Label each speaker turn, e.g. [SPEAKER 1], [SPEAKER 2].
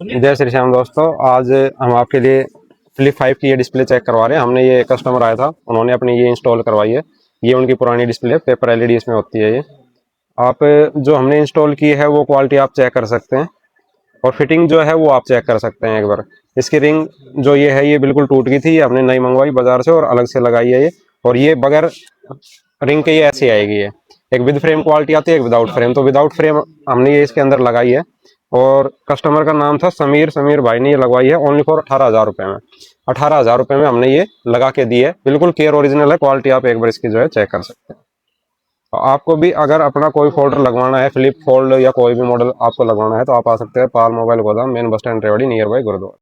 [SPEAKER 1] जय श्री श्याम दोस्तों, आज हम आपके लिए फ्लिप 5 की ये डिस्प्ले चेक करवा रहे हैं। हमने ये कस्टमर आया था, उन्होंने अपनी ये इंस्टॉल करवाई है। ये उनकी पुरानी डिस्प्ले पेपर एलईडी इसमें होती है। ये आप जो हमने इंस्टॉल की है वो क्वालिटी आप चेक कर सकते हैं, और फिटिंग जो है वो आप चेक कर सकते हैं एक बार। इसकी रिंग जो ये है ये बिल्कुल टूट गई थी, ये हमने नई मंगवाई बाजार से और अलग से लगाई है ये। और ये बगैर रिंग के ये ऐसी आएगी। ये एक विद फ्रेम क्वालिटी आती है, एक विदाउट फ्रेम। तो विदाउट फ्रेम हमने ये इसके अंदर लगाई है, और कस्टमर का नाम था समीर भाई ने ये लगवाई है ओनली फॉर 18,000 रुपये में। 18,000 रुपये में हमने ये लगा के दी है। बिल्कुल केयर ओरिजिनल है, क्वालिटी आप एक बार इसकी जो है चेक कर सकते हैं। तो आपको भी अगर अपना कोई फोल्डर लगवाना है, फ्लिप फोल्ड या कोई भी मॉडल आपको लगवाना है, तो आप आ सकते हैं पाल मोबाइल गोदाम, main bus stand Rewari, nearby gurdwara.